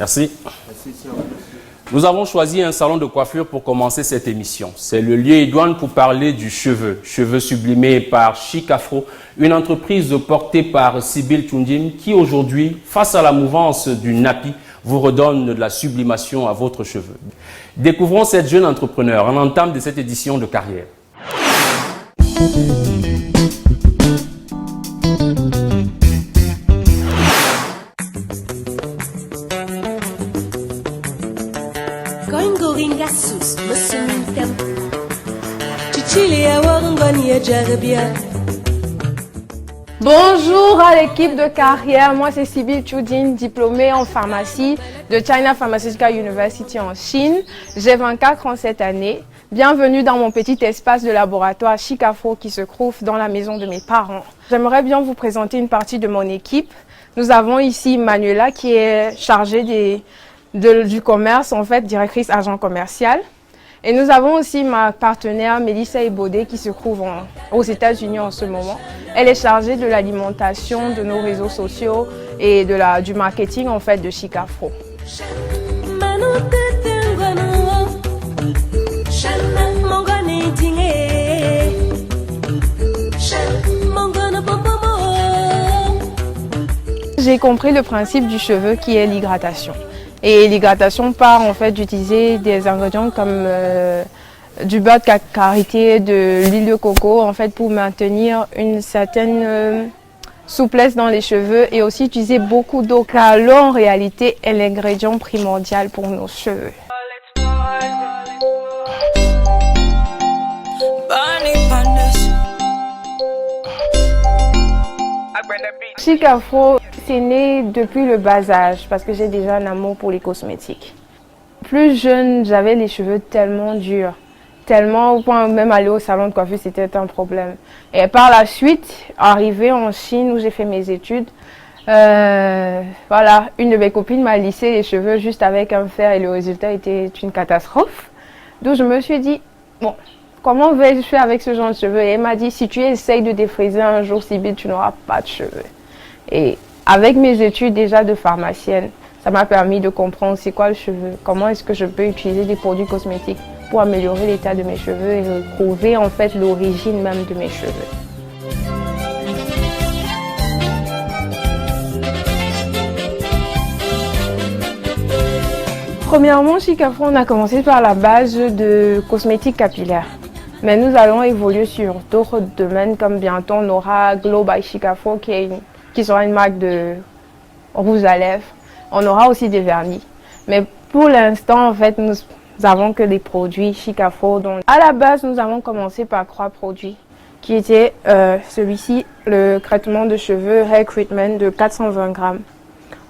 Merci. Nous avons choisi un salon de coiffure pour commencer cette émission. C'est le lieu idoine pour parler du cheveu. Cheveux sublimés par Chic Afro, une entreprise portée par Sibylle Tchoundim qui aujourd'hui, face à la mouvance du nappy, vous redonne de la sublimation à votre cheveu. Découvrons cette jeune entrepreneur en entame de cette édition de carrière. Bonjour à l'équipe de carrière, moi c'est Sibylle Tchoundim, diplômée en pharmacie de China Pharmaceutical University en Chine. J'ai 24 ans cette année. Bienvenue dans mon petit espace de laboratoire Chic Afro qui se trouve dans la maison de mes parents. J'aimerais bien vous présenter une partie de mon équipe. Nous avons ici Manuela qui est chargée du commerce, en fait directrice agent commercial. Et nous avons aussi ma partenaire Mélissa Ebodé qui se trouve aux États-Unis en ce moment. Elle est chargée de l'alimentation, de nos réseaux sociaux et du marketing en fait de Chic Afro. J'ai compris le principe du cheveu qui est l'hydratation. Et l'hydratation part en fait d'utiliser des ingrédients comme du beurre de karité, de l'huile de coco en fait pour maintenir une certaine souplesse dans les cheveux et aussi utiliser beaucoup d'eau car l'eau en réalité est l'ingrédient primordial pour nos cheveux. Chic Afro, c'est né depuis le bas âge parce que j'ai déjà un amour pour les cosmétiques. Plus jeune, j'avais les cheveux tellement durs, tellement au point même aller au salon de coiffure, c'était un problème. Et par la suite, arrivé en Chine où j'ai fait mes études, voilà, une de mes copines m'a lissé les cheveux juste avec un fer et le résultat était une catastrophe. Donc je me suis dit, bon, comment vais-je faire avec ce genre de cheveux? Et elle m'a dit, si tu essayes de défriser un jour, Sibylle, tu n'auras pas de cheveux. Et avec mes études déjà de pharmacienne, ça m'a permis de comprendre c'est quoi le cheveu, comment est-ce que je peux utiliser des produits cosmétiques pour améliorer l'état de mes cheveux et retrouver en fait l'origine même de mes cheveux. Premièrement, Chic Afro, on a commencé par la base de cosmétiques capillaires. Mais nous allons évoluer sur d'autres domaines comme bientôt on aura Glow by Chic Afro qui sera une marque de rouge à lèvres. On aura aussi des vernis. Mais pour l'instant, en fait, nous avons que des produits Chic Afro. Donc, à la base, nous avons commencé par 3 produits qui étaient celui-ci, le traitement de cheveux Hair Treatment de 420 grammes.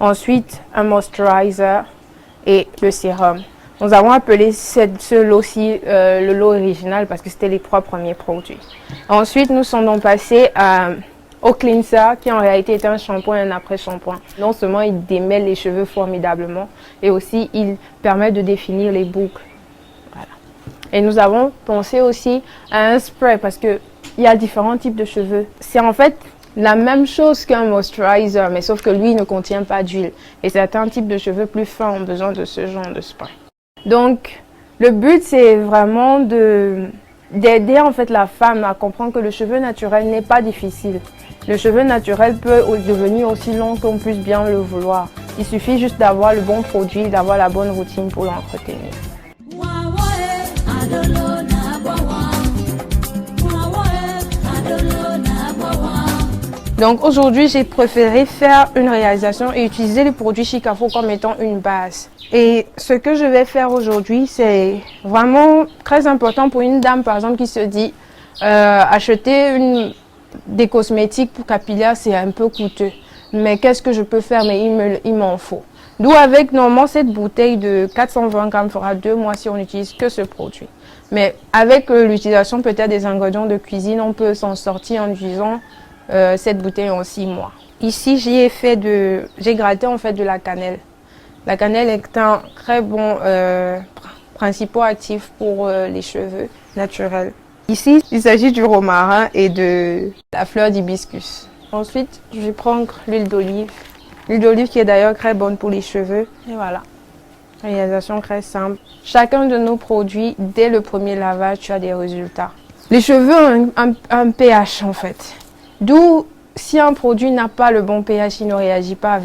Ensuite, un moisturizer et le sérum. Nous avons appelé ce lot-ci le lot original parce que c'était les 3 premiers produits. Ensuite, nous sommes donc passés au cleanser qui en réalité est un shampoing et un après-shampoing. Non seulement il démêle les cheveux formidablement et aussi il permet de définir les boucles. Voilà. Et nous avons pensé aussi à un spray parce qu'il y a différents types de cheveux. C'est en fait la même chose qu'un moisturizer mais sauf que lui ne contient pas d'huile. Et certains types de cheveux plus fins ont besoin de ce genre de spray. Donc le but c'est vraiment d'aider en fait la femme à comprendre que le cheveu naturel n'est pas difficile. Le cheveu naturel peut devenir aussi long qu'on puisse bien le vouloir. Il suffit juste d'avoir le bon produit, d'avoir la bonne routine pour l'entretenir. Donc aujourd'hui, j'ai préféré faire une réalisation et utiliser les produits Chic Afro comme étant une base. Et ce que je vais faire aujourd'hui, c'est vraiment très important pour une dame, par exemple, qui se dit acheter des cosmétiques pour capillaires, c'est un peu coûteux. Mais qu'est-ce que je peux faire? Mais il m'en faut. D'où avec normalement cette bouteille de 420 grammes fera 2 mois si on n'utilise que ce produit. Mais avec l'utilisation peut-être des ingrédients de cuisine, on peut s'en sortir en utilisant cette bouteille en 6 mois. Ici, j'ai gratté en fait de la cannelle. La cannelle est un très bon principal actif pour les cheveux naturels. Ici, il s'agit du romarin et de la fleur d'hibiscus. Ensuite, je vais prendre l'huile d'olive L'huile d'olive qui est d'ailleurs très bonne pour les cheveux. Et voilà. Réalisation très simple. Chacun de nos produits, dès le premier lavage, tu as des résultats. Les cheveux ont un pH en fait. D'où, si un produit n'a pas le bon pH, il ne réagit pas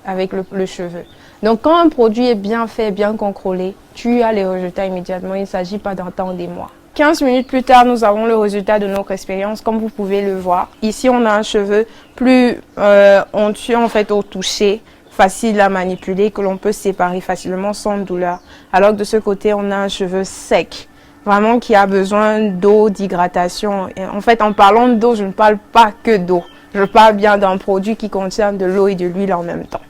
avec le cheveu. Donc quand un produit est bien fait, bien contrôlé, tu as les résultats immédiatement. Il ne s'agit pas d'attendre des mois. 15 minutes plus tard, nous avons le résultat de notre expérience, comme vous pouvez le voir. Ici, on a un cheveu plus onctueux en fait au toucher, facile à manipuler, que l'on peut séparer facilement sans douleur. Alors que de ce côté, on a un cheveu sec, vraiment qui a besoin d'eau, d'hydratation. En fait, en parlant d'eau, je ne parle pas que d'eau. Je parle bien d'un produit qui contient de l'eau et de l'huile en même temps.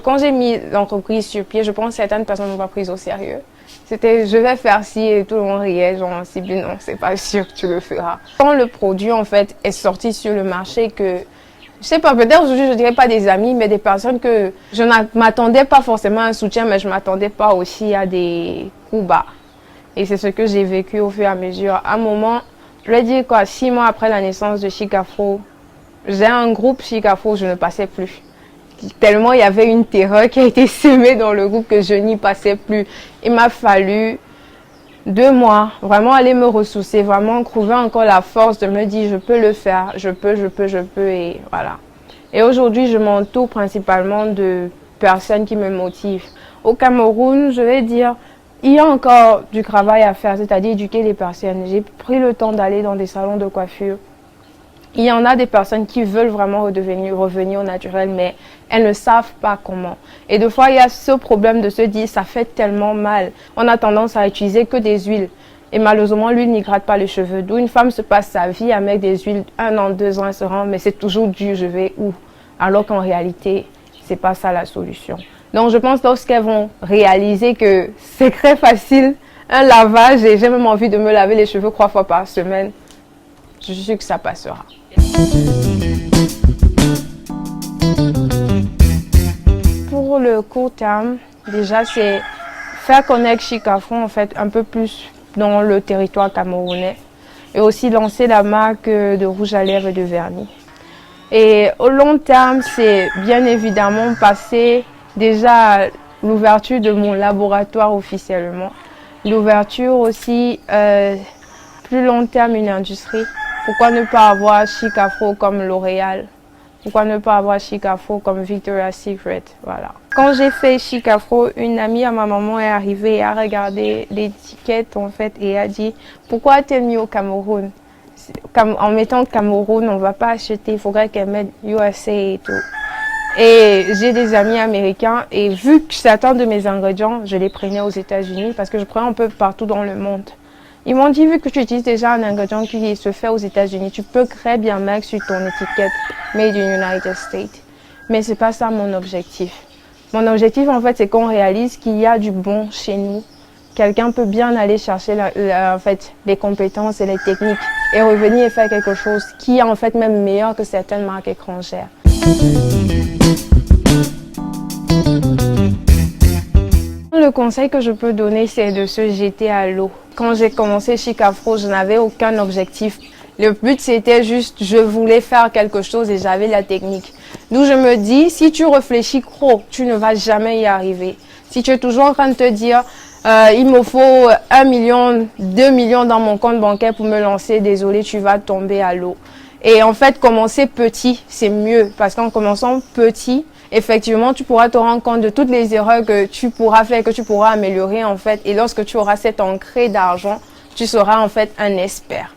Quand j'ai mis l'entreprise sur pied, je pense que certaines personnes n'ont pas pris au sérieux. C'était je vais faire ci et tout le monde riait, genre Sybille, non, c'est pas sûr que tu le feras. Quand le produit en fait est sorti sur le marché, que je sais pas, peut-être aujourd'hui je dirais pas des amis, mais des personnes que je ne m'attendais pas forcément à un soutien, mais je m'attendais pas aussi à des coups bas. Et c'est ce que j'ai vécu au fur et à mesure. À un moment, je vais dire quoi, 6 mois après la naissance de Chic Afro, j'ai un groupe Chic Afro, je ne passais plus. Tellement il y avait une terreur qui a été semée dans le groupe que je n'y passais plus. Il m'a fallu 2 mois, vraiment aller me ressourcer, vraiment trouver encore la force de me dire je peux le faire, je peux et voilà. Et aujourd'hui, je m'entoure principalement de personnes qui me motivent. Au Cameroun, je vais dire, il y a encore du travail à faire, c'est-à-dire éduquer les personnes. J'ai pris le temps d'aller dans des salons de coiffure. Il y en a des personnes qui veulent vraiment revenir au naturel, mais elles ne savent pas comment. Et des fois, il y a ce problème de se dire, ça fait tellement mal. On a tendance à utiliser que des huiles. Et malheureusement, l'huile n'hydrate pas les cheveux. D'où une femme se passe sa vie à mettre des huiles 1 an, 2 ans, elle se rend, mais c'est toujours dur, je vais où? Alors qu'en réalité, c'est pas ça la solution. Donc, je pense lorsqu'elles vont réaliser que c'est très facile, un lavage, et j'ai même envie de me laver les cheveux 3 fois par semaine, je suis sûre que ça passera. Pour le court terme, déjà, c'est faire connaître Chic Afro en fait un peu plus dans le territoire camerounais et aussi lancer la marque de rouge à lèvres et de vernis. Et au long terme, c'est bien évidemment passer déjà à l'ouverture de mon laboratoire officiellement. L'ouverture aussi, plus long terme, une industrie. Pourquoi ne pas avoir Chic Afro comme L'Oréal? Pourquoi ne pas avoir Chic Afro comme Victoria's Secret? Voilà. Quand j'ai fait Chic Afro, une amie à ma maman est arrivée et a regardé l'étiquette en fait et a dit pourquoi a-t-elle mis au Cameroun? En mettant Cameroun, on ne va pas acheter, il faudrait qu'elle mette USA et tout. Et j'ai des amis américains et vu que certains de mes ingrédients, je les prenais aux États-Unis parce que je prends un peu partout dans le monde. Ils m'ont dit, vu que tu utilises déjà un ingrédient qui se fait aux États-Unis, tu peux très bien mettre sur ton étiquette Made in United States. Mais c'est pas ça mon objectif. Mon objectif, en fait, c'est qu'on réalise qu'il y a du bon chez nous. Quelqu'un peut bien aller chercher en fait, les compétences et les techniques et revenir et faire quelque chose qui est en fait même meilleur que certaines marques étrangères. Le conseil que je peux donner, c'est de se jeter à l'eau. Quand j'ai commencé Chic Afro, je n'avais aucun objectif. Le but, c'était juste, je voulais faire quelque chose et j'avais la technique. D'où je me dis, si tu réfléchis trop, tu ne vas jamais y arriver. Si tu es toujours en train de te dire, il me faut 1 million, 2 millions dans mon compte bancaire pour me lancer, désolé, tu vas tomber à l'eau. Et en fait, commencer petit, c'est mieux. Parce qu'en commençant petit, effectivement, tu pourras te rendre compte de toutes les erreurs que tu pourras faire, que tu pourras améliorer en fait. Et lorsque tu auras cet ancré d'argent, tu seras en fait un expert.